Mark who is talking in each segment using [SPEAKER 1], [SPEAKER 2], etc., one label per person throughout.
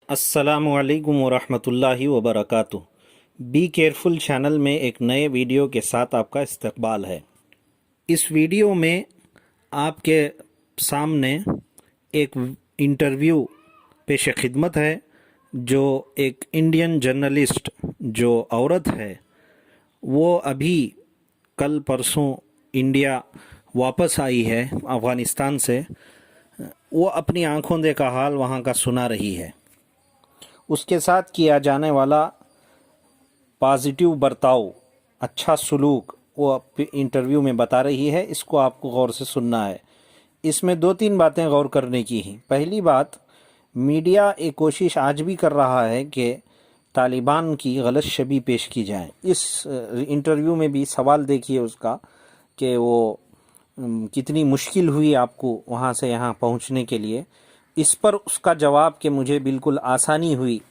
[SPEAKER 1] अस्सलामुअलैकुम वरहमतुल्लाहि वबरकातुह। Be careful channel में एक नए वीडियो के साथ आपका इस्तकबाल है। इस वीडियो में आपके सामने एक इंटरव्यू पेश खिदमत है जो एक इंडियन जर्नलिस्ट जो औरत है वो अभी कल परसों इंडिया वापस आई है अफ़गानिस्तान से। वो अपनी आंखों देखा हाल वहाँ का सुना रही है। उसके साथ किया जाने वाला पॉजिटिव बर्ताव, अच्छा सलूक वो इंटरव्यू में बता रही है। इसको आपको गौर से सुनना है। इसमें दो तीन बातें गौर करने की हैं। पहली बात, मीडिया एक कोशिश आज भी कर रहा है कि तालिबान की गलत छवि पेश की जाए। इस इंटरव्यू में भी सवाल देखिए उसका कि वो कितनी मुश्किल हुई आपको वहाँ से यहाँ पहुँचने के लिए। इस पर उसका जवाब कि मुझे बिल्कुल आसानी हुई,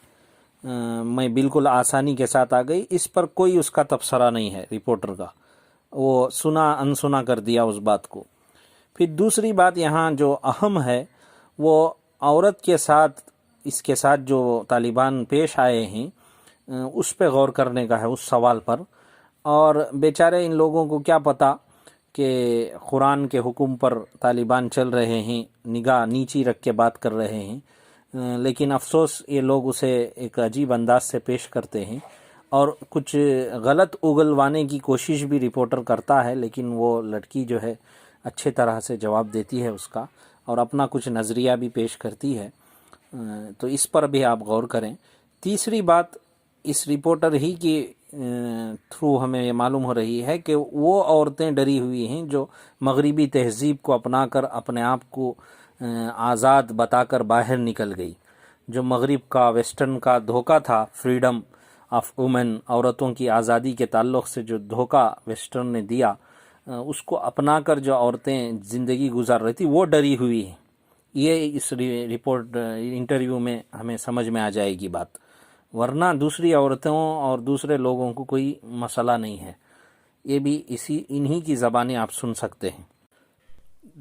[SPEAKER 1] मैं बिल्कुल आसानी के साथ आ गई। इस पर कोई उसका तबसरा नहीं है रिपोर्टर का, वो सुना अनसुना कर दिया उस बात को। फिर दूसरी बात यहाँ जो अहम है वो औरत के साथ, इसके साथ जो तालिबान पेश आए हैं उस पर गौर करने का है, उस सवाल पर। और बेचारे इन लोगों को क्या पता कि कुरान के हुक्म पर तालिबान चल रहे हैं, निगाह नीची रख के बात कर रहे हैं, लेकिन अफसोस ये लोग उसे एक अजीब अंदाज से पेश करते हैं और कुछ गलत उगलवाने की कोशिश भी रिपोर्टर करता है। लेकिन वो लड़की जो है अच्छे तरह से जवाब देती है उसका और अपना कुछ नज़रिया भी पेश करती है। तो इस पर भी आप गौर करें। तीसरी बात, इस रिपोर्टर ही की थ्रू हमें ये मालूम हो रही है कि वो औरतें डरी हुई हैं जो मगरिबी तहज़ीब को अपनाकर अपने आप को आज़ाद बताकर बाहर निकल गई। जो मगरिब का, वेस्टर्न का धोखा था, फ्रीडम ऑफ वुमेन, औरतों की आज़ादी के ताल्लुक़ से जो धोखा वेस्टर्न ने दिया, उसको अपनाकर जो औरतें ज़िंदगी गुजार रही थी वो डरी हुई हैं। ये इस रिपोर्ट इंटरव्यू में हमें समझ में आ जाएगी बात, वरना दूसरी औरतों और दूसरे लोगों को कोई मसला नहीं है। ये भी इन्हीं की ज़बानें आप सुन सकते हैं।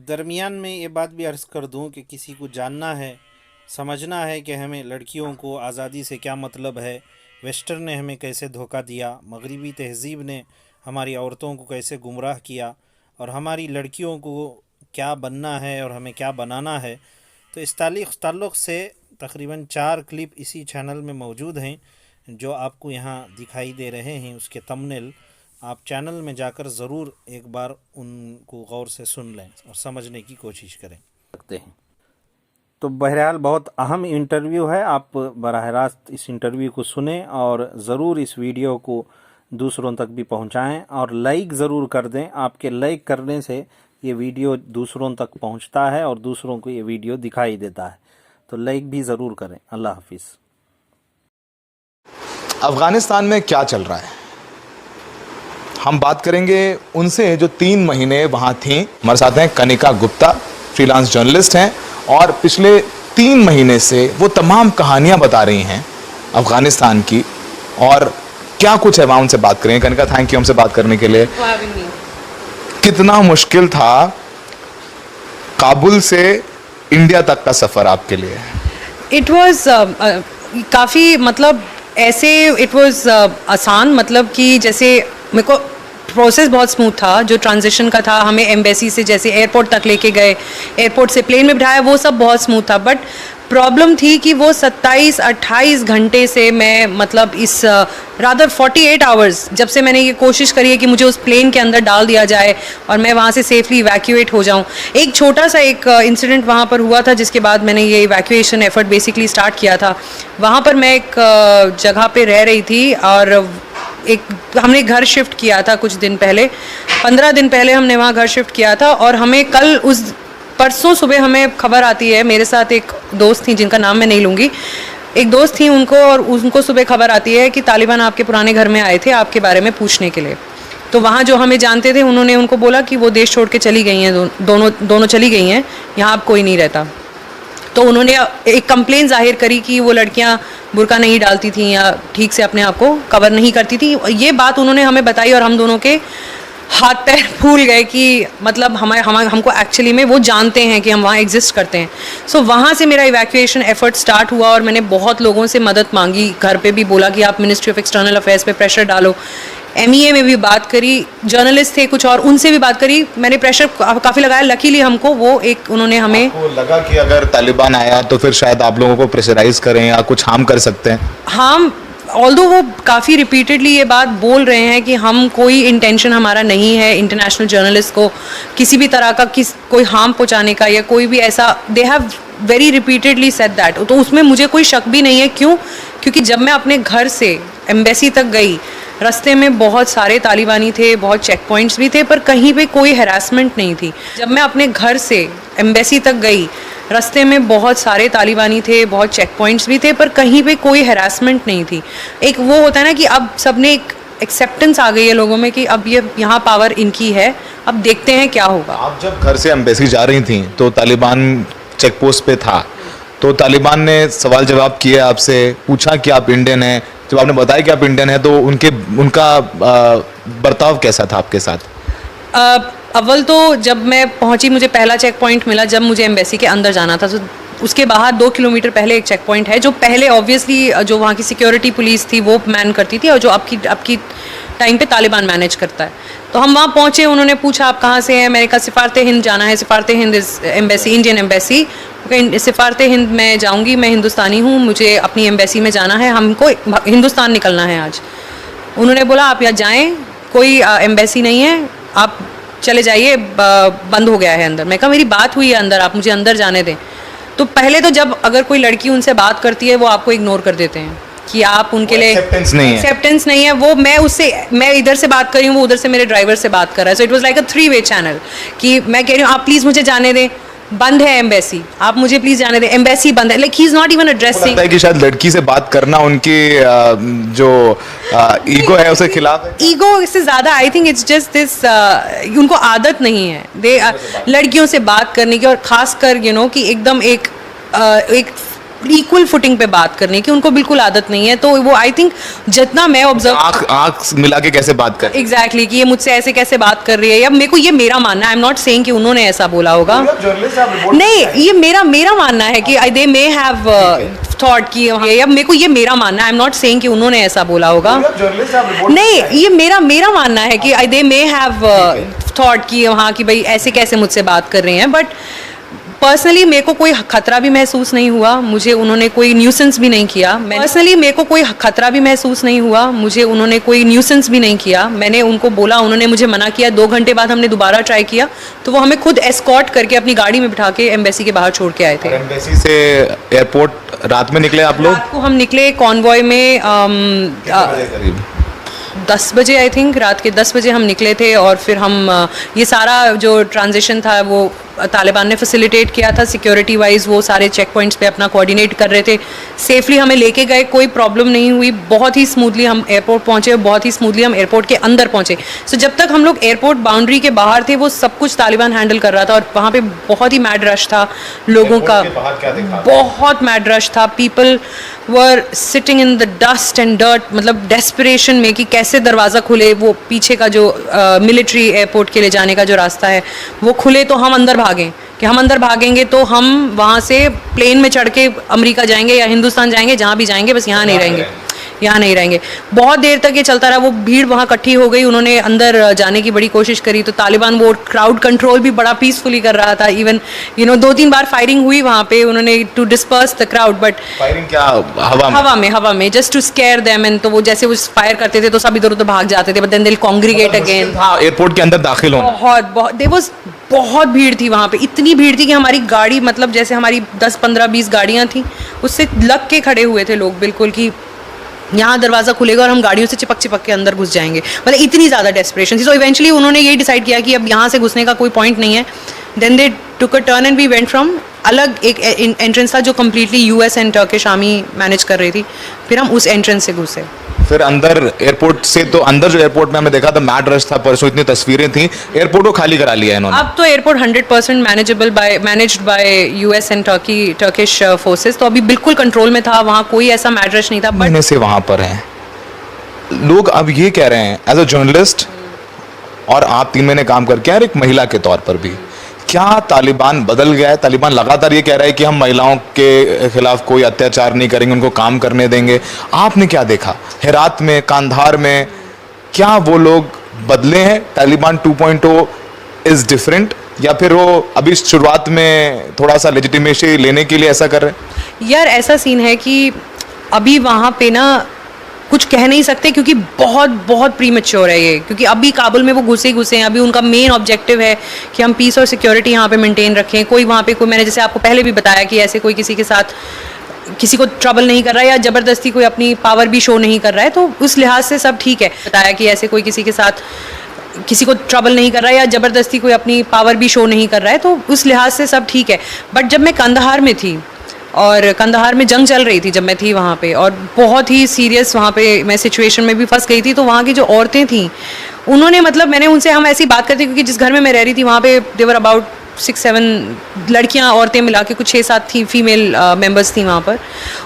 [SPEAKER 1] दरमियान में ये बात भी अर्ज़ कर दूं कि किसी को जानना है, समझना है कि हमें लड़कियों को आज़ादी से क्या मतलब है, वेस्टर्न ने हमें कैसे धोखा दिया, मगरिबी तहज़ीब ने हमारी औरतों को कैसे गुमराह किया और हमारी लड़कियों को क्या बनना है और हमें क्या बनाना है, तो इस ताल्लुक़ से तकरीबन 4 क्लिप इसी चैनल में मौजूद हैं जो आपको यहाँ दिखाई दे रहे हैं। उसके थंबनेल आप चैनल में जाकर ज़रूर एक बार उनको गौर से सुन लें और समझने की कोशिश करें सकते हैं। तो बहरहाल बहुत अहम इंटरव्यू है, आप बराह रास्त इस इंटरव्यू को सुनें और ज़रूर इस वीडियो को दूसरों तक भी पहुँचाएँ और लाइक ज़रूर कर दें। आपके लाइक करने से ये वीडियो दूसरों तक पहुँचता है और दूसरों को ये वीडियो दिखाई देता है, तो लाइक भी ज़रूर करें। अल्लाह हाफिज़।
[SPEAKER 2] अफ़गानिस्तान में क्या चल रहा है हम बात करेंगे उनसे जो 3 महीने वहाँ थीं। हमारे साथ हैं कनिका गुप्ता, फ्रीलांस जर्नलिस्ट हैं और पिछले 3 महीने से वो तमाम कहानियाँ बता रही हैं अफ़गानिस्तान की और क्या कुछ है वहाँ। उनसे बात करेंगे। कनिका, थैंक यू हमसे बात करने के लिए। कितना मुश्किल था काबुल से इंडिया तक का सफ़र आपके लिए?
[SPEAKER 3] इट वॉज काफ़ी, मतलब ऐसे इट वॉज आसान, मतलब कि जैसे मेरे को प्रोसेस बहुत स्मूथ था जो ट्रांजिशन का था। हमें एम्बेसी से जैसे एयरपोर्ट तक लेके गए, एयरपोर्ट से प्लेन में बिठाया, वो सब बहुत स्मूथ था। बट प्रॉब्लम थी कि वो 27-28 घंटे से मैं, मतलब इस रादर 48 आवर्स, जब से मैंने ये कोशिश करी है कि मुझे उस प्लेन के अंदर डाल दिया जाए और मैं वहाँ से सेफली इवैक्यूएट हो जाऊँ। एक छोटा सा एक इंसिडेंट वहाँ पर हुआ था जिसके बाद मैंने ये इवैक्यूएशन एफर्ट बेसिकली स्टार्ट किया था। वहाँ पर मैं एक जगह पे रह रही थी और हमने घर शिफ्ट किया था कुछ दिन पहले, 15 दिन पहले हमने वहाँ घर शिफ्ट किया था। और हमें कल परसों सुबह हमें खबर आती है, मेरे साथ एक दोस्त थी जिनका नाम मैं नहीं लूँगी, एक दोस्त थी उनको सुबह खबर आती है कि तालिबान आपके पुराने घर में आए थे आपके बारे में पूछने के लिए। तो वहाँ जो हमें जानते थे उन्होंने उनको बोला कि वो देश छोड़ के चली गई हैं, दोनों चली गई हैं, यहाँ अब कोई नहीं रहता। तो उन्होंने एक कंप्लेन जाहिर करी कि वो लड़कियाँ बुर्का नहीं डालती थी या ठीक से अपने आप को कवर नहीं करती थी। ये बात उन्होंने हमें बताई और हम दोनों के हाथ पैर फूल गए कि मतलब हमको एक्चुअली में वो जानते हैं कि हम वहाँ एग्जिस्ट करते हैं. सो वहाँ से मेरा इवैक्यूएशन एफर्ट स्टार्ट हुआ और मैंने बहुत लोगों से मदद मांगी. घर पे भी बोला कि आप मिनिस्ट्री ऑफ एक्सटर्नल अफेयर्स पे प्रेशर डालो. MEA में भी बात करी, जर्नलिस्ट थे कुछ और, उनसे भी बात करी. मैंने प्रेशर काफ़ी लगाया. लकीली हमको वो एक उन्होंने हमें
[SPEAKER 2] आपको लगा कि अगर तालिबान आया तो फिर शायद आप लोगों को प्रेशराइज करें या कुछ हार्म कर सकते हैं.
[SPEAKER 3] हम ऑल्दो वो काफ़ी रिपीटेडली ये बात बोल रहे हैं कि हम कोई इंटेंशन हमारा नहीं है इंटरनेशनल जर्नलिस्ट को किसी भी तरह का कोई हार्म पहुंचाने का या कोई भी ऐसा. They have very repeatedly said that. तो उसमें मुझे कोई शक भी नहीं है. क्यों? क्योंकि जब मैं अपने घर से एम्बेसी तक गई, रास्ते में बहुत सारे तालिबानी थे, बहुत चेक पॉइंट्स भी थे, पर कहीं पे कोई हैरासमेंट नहीं थी. जब मैं अपने घर से एम्बेसी तक गई, रास्ते में बहुत सारे तालिबानी थे, बहुत चेक पॉइंट्स भी थे, पर कहीं पे कोई हैरासमेंट नहीं थी. एक वो होता है ना कि अब सबने एक एक्सेप्टेंस आ गई है लोगों में कि अब ये यहाँ पावर इनकी है, अब देखते हैं क्या होगा.
[SPEAKER 2] आप जब घर से एम्बेसी जा रही थी तो तालिबान चेक पोस्ट पे था, तो तालिबान ने सवाल जवाब किए आपसे, पूछा कि आप इंडियन हैं. जब आपने बताया कि आप इंडियन हैं तो उनका बर्ताव कैसा था आपके साथ?
[SPEAKER 3] अव्वल तो जब मैं पहुंची, मुझे पहला चेक पॉइंट मिला जब मुझे एम्बेसी के अंदर जाना था. तो उसके बाहर 2 किलोमीटर पहले एक चेक पॉइंट है जो पहले ऑब्वियसली जो वहाँ की सिक्योरिटी पुलिस थी वो मैन करती थी और जो आपकी टाइम पे तालिबान मैनेज करता है. तो हम वहाँ पहुँचे, उन्होंने पूछा आप कहाँ से हैं. मैंने कहा सिफारत हिंद जाना है. सिफारत हिंद एम्बेसी, इंडियन एम्बेसी. सिफारत हिंद में जाऊँगी, मैं हिंदुस्तानी हूँ, मुझे अपनी एम्बेसी में जाना है, हमको हिंदुस्तान निकलना है आज. उन्होंने बोला आप यहाँ जाएँ, कोई एम्बेसी नहीं है, आप चले जाइए, बंद हो गया है अंदर. मैं कहा मेरी बात हुई है अंदर, आप मुझे अंदर जाने दें. तो पहले तो जब अगर कोई लड़की उनसे बात करती है वो आपको इग्नोर कर देते हैं कि आप उनके लिए एक्सेप्टेंस नहीं है. वो मैं इधर से बात कर रही हूँ, वो उधर से मेरे ड्राइवर से बात कर रहा है. So it was like a 3-वे चैनल कि मैं कह रही हूँ आप प्लीज़ मुझे जाने दें, बंद है एम्बेसी, आप मुझे प्लीज जाने दें, एम्बेसी बंद है. Like he is not even addressing.
[SPEAKER 2] लगता है कि शायद लड़की से बात करना उनकी जो ईगो है उसके खिलाफ है.
[SPEAKER 3] ईगो से ज्यादा I think it's just this, उनको आदत नहीं है लड़कियों से बात करने की, और खासकर कि एकदम एक इक्वल फुटिंग पे बात करने की उनको बिल्कुल आदत नहीं है. तो वो आई थिंक जितना मैं ऑब्जर्व,
[SPEAKER 2] आंख मिला के कैसे बात कर,
[SPEAKER 3] एग्जैक्टली कि ये मुझसे ऐसे कैसे बात कर रही है, या मेरे को ये मेरा मानना है. आई एम नॉट सेइंग कि उन्होंने ऐसा बोला होगा, नहीं, ये मेरा मानना है कि दे मे हैव थॉट कि या मेरे को ये मेरा मानना है. आई एम नॉट सेइंग कि उन्होंने ऐसा बोला होगा, नहीं, ये मेरा मानना है कि दे मे हैव थॉट कि हाँ कि भाई ऐसे कैसे मुझसे बात कर रहे हैं. बट पर्सनली मेरे को कोई खतरा भी महसूस नहीं हुआ, मुझे उन्होंने कोई न्यूसेंस भी नहीं किया. पर्सनली मेरे को कोई खतरा भी महसूस नहीं हुआ, मुझे उन्होंने कोई न्यूसेंस भी नहीं किया. मैंने उनको बोला, उन्होंने मुझे मना किया. 2 घंटे बाद हमने दोबारा ट्राई किया तो वो हमें खुद एस्कॉर्ट करके अपनी गाड़ी में बिठा के एम्बेसी के बाहर छोड़ के आए थे.
[SPEAKER 2] एम्बेसी से एयरपोर्ट रात में निकले आप लोग?
[SPEAKER 3] रात को हम निकले कॉन्वॉय में 10 बजे, आई थिंक रात के 10 बजे हम निकले थे. और फिर हम ये सारा जो ट्रांजिशन था वो तालिबान ने फैसिलिटेट किया था सिक्योरिटी वाइज. वो सारे चेक पॉइंट्स पे अपना कोऑर्डिनेट कर रहे थे, सेफली हमें लेके गए, कोई प्रॉब्लम नहीं हुई. बहुत ही स्मूथली हम एयरपोर्ट पहुंचे, बहुत ही स्मूथली हम एयरपोर्ट के अंदर पहुंचे. सो जब तक हम लोग एयरपोर्ट बाउंड्री के बाहर थे वो सब कुछ तालिबान हैंडल कर रहा था. और वहाँ पे बहुत ही मैड रश था लोगों का, बहुत मैड रश था. People were sitting in the dust and dirt, मतलब डेस्परेशन में कि कैसे दरवाज़ा खुले. वो पीछे का जो मिलिट्री एयरपोर्ट के लिए जाने का जो रास्ता है वो खुले तो हम अंदर भागें, कि हम अंदर भागेंगे तो हम वहाँ से प्लेन में चढ़ के अमेरिका जाएंगे या हिंदुस्तान जाएंगे, जहाँ भी जाएंगे, बस यहाँ नहीं रहेंगे, यहाँ नहीं रहेंगे. बहुत देर तक ये चलता रहा. वो भीड़ वहाँ इकट्ठी हो गई, उन्होंने अंदर जाने की बड़ी कोशिश करी. तो तालिबान वो क्राउड कंट्रोल भी बड़ा पीसफुली कर रहा था. इवन 2-3 बार फायरिंग हुई वहाँ पे, उन्होंने to disperse the crowd. But
[SPEAKER 2] firing क्या हवा में
[SPEAKER 3] just to scare them. And तो वो जैसे वो फायर करते थे तो सब इधर उधर भाग जाते थे. But then they will congregate again.
[SPEAKER 2] Airport के अंदर दाखिल होना
[SPEAKER 3] बहुत भीड़ थी वहाँ पे. इतनी भीड़ थी कि हमारी गाड़ी, मतलब जैसे हमारी 10-15-20 गाड़ियाँ थी, उससे लग के खड़े हुए थे लोग बिल्कुल कि यहाँ दरवाज़ा खुलेगा और हम गाड़ियों से चिपक के अंदर घुस जाएंगे. मतलब इतनी ज़्यादा डेस्परेशन थी. सो इवेंचुअली उन्होंने यही डिसाइड किया कि अब यहाँ से घुसने का कोई पॉइंट नहीं है. Then they took a turn and we went from, अलग एक एंट्रेंस था जो completely US and Turkish army manage कर रही थी. फिर हम उस एंट्रेंस से घुसे.
[SPEAKER 2] फिर अंदर एयरपोर्ट से, तो अंदर जो एयरपोर्ट में हमें देखा था मैड रश था परसों, इतनी तस्वीरें थी. एयरपोर्ट को खाली करा लिया इन्होंने.
[SPEAKER 3] अब तो airport 100% managed by US and Turkish forces. तो अभी बिल्कुल कंट्रोल में था, वहाँ कोई ऐसा मैड रश नहीं था.
[SPEAKER 2] महीने से वहाँ पर हैं लोग. अब ये कह रहे हैं एज अ जर्नलिस्ट और आप 3 महीने काम करके आए, एक महिला के तौर पर भी, क्या तालिबान बदल गया है? तालिबान लगातार ये कह रहा है कि हम महिलाओं के खिलाफ कोई अत्याचार नहीं करेंगे, उनको काम करने देंगे। आपने क्या देखा हेरात में, कांधार में? क्या वो लोग बदले हैं? तालिबान 2.0 इज डिफरेंट, या फिर वो अभी शुरुआत में थोड़ा सा लेजिटिमेसी लेने के लिए ऐसा कर रहे हैं?
[SPEAKER 3] यार ऐसा सीन है कि अभी वहाँ पे ना कुछ कह नहीं सकते, क्योंकि बहुत बहुत प्रीमेच्योर है ये, क्योंकि अभी काबुल में वो घुसे हैं। अभी उनका मेन ऑब्जेक्टिव है कि हम पीस और सिक्योरिटी यहाँ पे मेंटेन रखें। कोई वहाँ पे कोई, मैंने जैसे आपको पहले भी बताया कि ऐसे कोई किसी के साथ किसी को ट्रबल नहीं कर रहा है या ज़बरदस्ती कोई अपनी पावर भी शो नहीं कर रहा है, तो उस लिहाज से सब ठीक है। बताया कि ऐसे कोई किसी के साथ किसी को ट्रबल नहीं कर रहा है या ज़बरदस्ती कोई अपनी पावर भी शो नहीं कर रहा है, तो उस लिहाज से सब ठीक है। बट जब मैं कंदहार में थी और कंदहार में जंग चल रही थी, जब मैं थी वहाँ पे, और बहुत ही सीरियस वहाँ पे मैं सिचुएशन में भी फंस गई थी, तो वहाँ की जो औरतें थीं उन्होंने, मतलब मैंने उनसे, हम ऐसी बात करते, क्योंकि जिस घर में मैं रह रही थी वहाँ पे देवर अबाउट 6-7 लड़कियाँ औरतें मिला के कुछ 6-7 थी, फीमेल मेंबर्स थी वहाँ पर।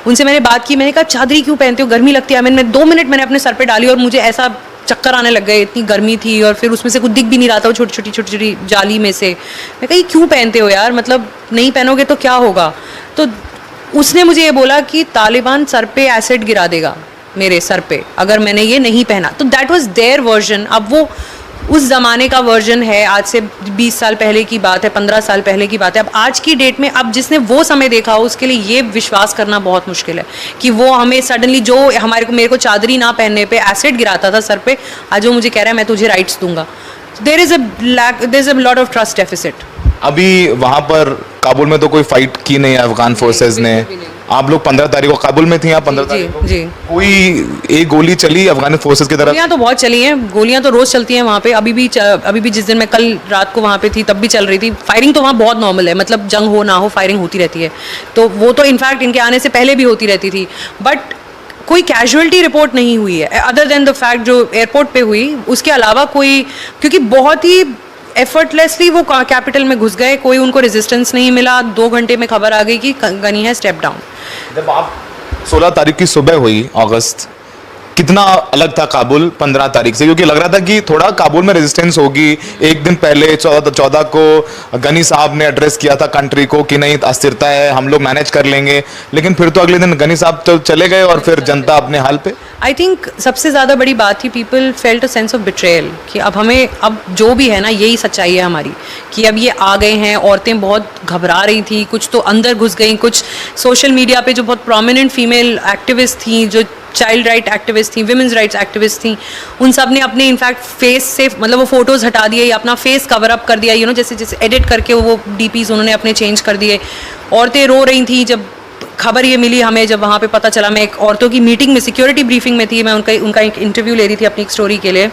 [SPEAKER 3] उनसे मैंने बात की, मैंने कहा चादरी क्यों पहनते हो, गर्मी लगती है? मैंने 2 मिनट मैंने अपने सर पे डाली और मुझे ऐसा चक्कर आने लग गए, इतनी गर्मी थी, और फिर उसमें से कुछ दिख भी नहीं रहा था, छोटी छोटी जाली में से। मैं कही क्यों पहनते हो यार, मतलब नहीं पहनोगे तो क्या होगा? तो उसने मुझे ये बोला कि तालिबान सर पे एसिड गिरा देगा, मेरे सर पे, अगर मैंने ये नहीं पहना। तो दैट वाज देयर वर्जन। अब वो उस ज़माने का वर्जन है, आज से 20 साल पहले की बात है, 15 साल पहले की बात है। अब आज की डेट में, अब जिसने वो समय देखा हो उसके लिए ये विश्वास करना बहुत मुश्किल है कि वो हमें सडनली, जो मेरे को चादरी ना पहनने पे एसिड गिराता था सर पे, आज वो मुझे कह रहा है मैं तुझे राइट्स दूंगा। There is a lot of trust deficit.
[SPEAKER 2] अभी वहां पर काबुल में तो कोई फाइट की नहीं है अफगान फोर्सेस ने। आप लोग 15 तारीख को काबुल में थी, आप 15 तारीख को?
[SPEAKER 3] जी।
[SPEAKER 2] कोई एक गोली चली अफगान फोर्सेस की तरफ?
[SPEAKER 3] गोलियाँ तो बहुत चली हैं, गोलियाँ तो रोज़ चलती हैं वहाँ पे। अभी भी जिस दिन मैं कल रात को वहाँ पे थी तब भी चल रही थी। फायरिंग तो वहाँ बहुत नॉर्मल है, मतलब जंग हो ना हो फायरिंग होती रहती है, तो वो तो इनफैक्ट इनके आने से पहले भी होती रहती थी। बट कोई कैजुअलिटी रिपोर्ट नहीं हुई है, अदर देन द फैक्ट जो एयरपोर्ट पे हुई, उसके अलावा कोई, क्योंकि बहुत ही एफर्टलेसली वो कैपिटल में घुस गए, कोई उनको रेजिस्टेंस नहीं मिला। 2 घंटे में खबर आ गई कि गनी है स्टेप डाउन।
[SPEAKER 2] जब आप 16 तारीख की सुबह हुई अगस्त, कितना अलग था काबुल 15 तारीख से? क्योंकि लग रहा था कि थोड़ा काबुल में रेजिस्टेंस होगी। एक दिन पहले 14 को गनी साहब ने एड्रेस किया था कंट्री को कि नहीं अस्थिरता है, हम लोग मैनेज कर लेंगे, लेकिन फिर तो अगले दिन गनी साहब तो चले गए और फिर जनता अपने हाल पे।
[SPEAKER 3] आई थिंक सबसे ज़्यादा बड़ी बात थी, people felt a sense of betrayal कि अब हमें, अब जो भी है ना, यही सच्चाई है हमारी कि अब ये आ गए हैं। औरतें बहुत घबरा रही थी, कुछ तो अंदर घुस गई, कुछ सोशल मीडिया पे जो बहुत प्रोमिनेंट फीमेल एक्टिविस्ट थी, जो चाइल्ड राइट एक्टिविस्ट थी, विमेंस राइट्स एक्टिविस्ट थी, उन सब ने अपने इनफैक्ट फेस से, मतलब वो फोटोज़ हटा दिए या अपना फेस कवर अप कर दिया, जैसे जैसे एडिट करके वो डीपीज़ उन्होंने अपने चेंज कर दिए। औरतें रो रही थी। जब खबर ये मिली हमें, जब वहाँ पे पता चला, मैं एक औरतों की मीटिंग में, सिक्योरिटी ब्रीफिंग में थी, मैं उनका एक इंटरव्यू ले रही थी अपनी एक स्टोरी के लिए,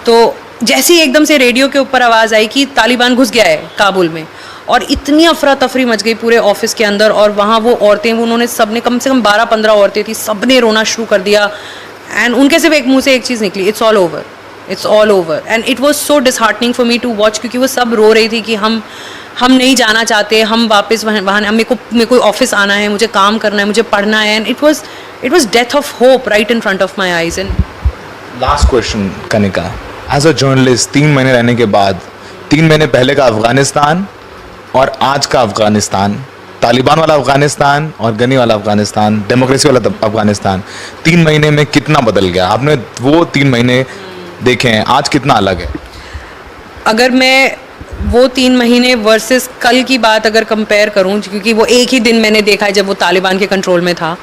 [SPEAKER 3] तो जैसे ही एकदम से रेडियो के ऊपर आवाज़ आई कि तालिबान घुस गया है काबुल में, और इतनी अफरा तफरी मच गई पूरे ऑफिस के अंदर। और वहाँ वो औरतें, उन्होंने सबने, कम से कम 12-15 औरतें थी, सब ने रोना शुरू कर दिया। एंड उनके सिर्फ एक मुंह से एक चीज़ निकली, it's all over, it's all over. And it was so disheartening for me to watch, क्योंकि वो सब रो रही थी कि हम नहीं जाना चाहते, हम वापस वहाँ मेरे को ऑफिस आना है, मुझे काम करना है, मुझे पढ़ना है। And it was death of hope right in front of my eyes. And
[SPEAKER 2] last question Kanika, as a journalist 3 महीने रहने के बाद, 3 महीने पहले का अफगानिस्तान और आज का अफगानिस्तान, तालिबान वाला अफगानिस्तान और गनी वाला अफगानिस्तान, डेमोक्रेसी वाला अफगानिस्तान, 3 महीने में कितना बदल गया? आपने वो 3 महीने देखे हैं, आज कितना अलग है?
[SPEAKER 3] अगर मैं वो 3 महीने वर्सेस कल की बात अगर कंपेयर करूं, क्योंकि वो एक ही दिन मैंने देखा है जब वो तालिबान के कंट्रोल में था,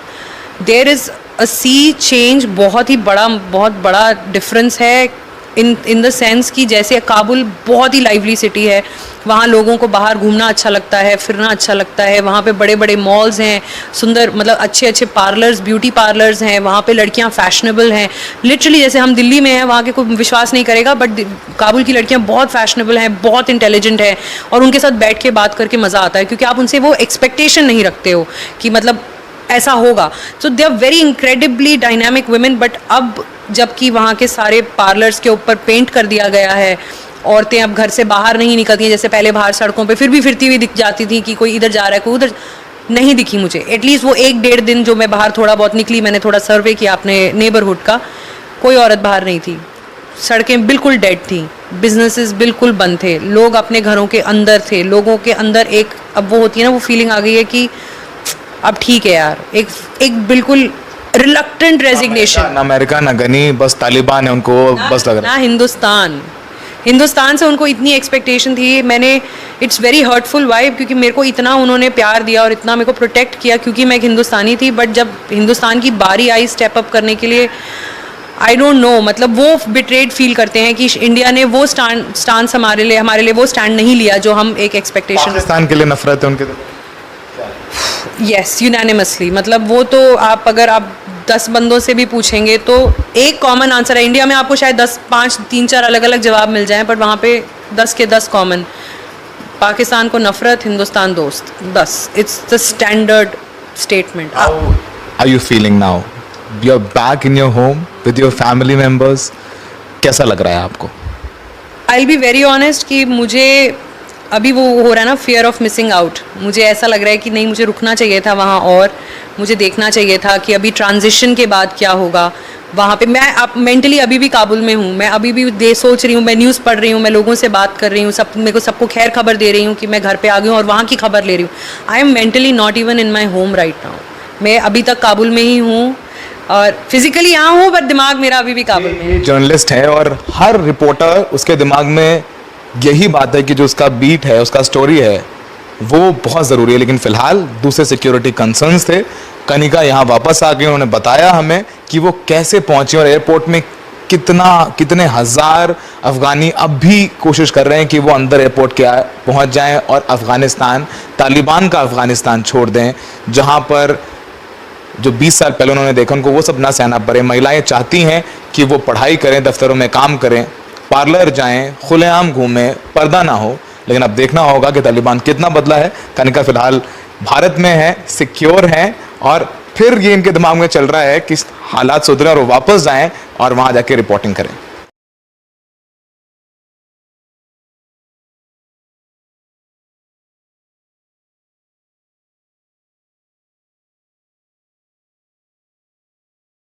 [SPEAKER 3] there is a sea change. बहुत बड़ा डिफरेंस है इन द सेंस कि जैसे काबुल बहुत ही लाइवली सिटी है, वहाँ लोगों को बाहर घूमना अच्छा लगता है, फिरना अच्छा लगता है। वहाँ पे बड़े बड़े मॉल्स हैं, सुंदर, मतलब अच्छे अच्छे पार्लर्स, ब्यूटी पार्लर्स हैं। वहाँ पे लड़कियाँ फैशनेबल हैं, लिटरली जैसे हम दिल्ली में हैं, वहाँ के कोई विश्वास नहीं करेगा, बट काबुल की लड़कियाँ बहुत फैशनेबल हैं, बहुत इंटेलिजेंट हैं, और उनके साथ बैठ के बात करके मज़ा आता है, क्योंकि आप उनसे वो एक्सपेक्टेशन नहीं रखते हो कि मतलब ऐसा होगा। So they are very incredibly dynamic women. But अब जबकि वहाँ के सारे पार्लर्स के ऊपर पेंट कर दिया गया है, औरतें अब घर से बाहर नहीं निकलती हैं, जैसे पहले बाहर सड़कों पे फिर भी फिरती हुई दिख जाती थी कि कोई इधर जा रहा है, कोई उधर नहीं दिखी मुझे। एटलीस्ट वो 1-1.5 दिन जो मैं बाहर थोड़ा बहुत निकली, मैंने थोड़ा सर्वे किया अपने नेबरहुड का, कोई औरत बाहर नहीं थी। सड़कें बिल्कुल डेड थी, बिजनेसेस बिल्कुल बंद थे, लोग अपने घरों के अंदर थे, लोगों के अंदर एक अब वो होती है ना, वो फीलिंग आ गई है कि अब ठीक है यार, एक बिल्कुल रिलक्टेंट रेजिग्नेशन।
[SPEAKER 2] ना अमेरिका ना गनी, बस तालिबान है उनको बस लग रहा
[SPEAKER 3] ना हिंदुस्तान से उनको इतनी एक्सपेक्टेशन थी। मैंने इट्स वेरी हर्टफुल वाइब, क्योंकि मेरे को इतना उन्होंने प्यार दिया और इतना मेरे को प्रोटेक्ट किया क्योंकि मैं एक हिंदुस्तानी थी। बट जब हिंदुस्तान की बारी आई स्टेप अप करने के लिए, आई डोंट नो, मतलब वो बिट्रेड फील करते हैं कि इंडिया ने वो स्टांस हमारे लिए वो स्टैंड नहीं लिया जो हम एक एक्सपेक्टेशन।
[SPEAKER 2] पाकिस्तान के लिए नफरत है उनके तो।
[SPEAKER 3] यस, यूनानिमसली, मतलब वो तो आप अगर आप 10 बंदों से भी पूछेंगे तो एक कॉमन आंसर है। इंडिया में आपको शायद 10, 5, 3, 4 अलग अलग जवाब मिल जाएं, पर वहाँ पे 10 के 10 कॉमन। पाकिस्तान को नफरत, हिंदुस्तान दोस्त, बस it's the standard statement.
[SPEAKER 2] How are you feeling now? You're back in your home with your family members. कैसा लग रहा है आपको?
[SPEAKER 3] I'll be very honest कि मुझे अभी वो हो रहा है ना, फियर ऑफ मिसिंग आउट। मुझे ऐसा लग रहा है कि नहीं, मुझे रुकना चाहिए था वहाँ और मुझे देखना चाहिए था कि अभी ट्रांजिशन के बाद क्या होगा वहाँ पे। मैं अब मेंटली अभी भी काबुल में हूँ, मैं अभी भी सोच रही हूँ, मैं न्यूज़ पढ़ रही हूँ, मैं लोगों से बात कर रही हूँ, मेरे को सबको खैर खबर दे रही हूँ कि मैं घर पे आ गई हूँ और वहाँ की खबर ले रही हूँ। I am mentally not even in my home right now. मैं अभी तक काबुल में ही हूँ और फिजिकली यहाँ हूँ, बट दिमाग मेरा अभी भी काबुल में है।
[SPEAKER 2] जर्नलिस्ट है और हर रिपोर्टर उसके दिमाग में यही बात है कि जो उसका बीट है, उसका स्टोरी है, वो बहुत ज़रूरी है। लेकिन फिलहाल दूसरे सिक्योरिटी कंसर्न्स थे। कनिका यहाँ वापस आ गई, उन्होंने बताया हमें कि वो कैसे पहुंची और एयरपोर्ट में कितने हज़ार अफगानी अब भी कोशिश कर रहे हैं कि वो अंदर एयरपोर्ट के पहुंच जाएं और अफगानिस्तान, तालिबान का अफगानिस्तान छोड़ दें, जहां पर जो 20 साल पहले उन्होंने देखा, उनको वो सब ना सहना पड़े। महिलाएं चाहती हैं कि वो पढ़ाई करें, दफ्तरों में काम करें, पार्लर जाएं, खुलेआम घूमें, पर्दा ना हो। लेकिन अब देखना होगा कि तालिबान कितना बदला है। कनिका फिलहाल भारत में है, सिक्योर हैं और फिर ये इनके दिमाग में चल रहा है कि हालात सुधरे और वो वापस जाएं और वहां जाके रिपोर्टिंग करें।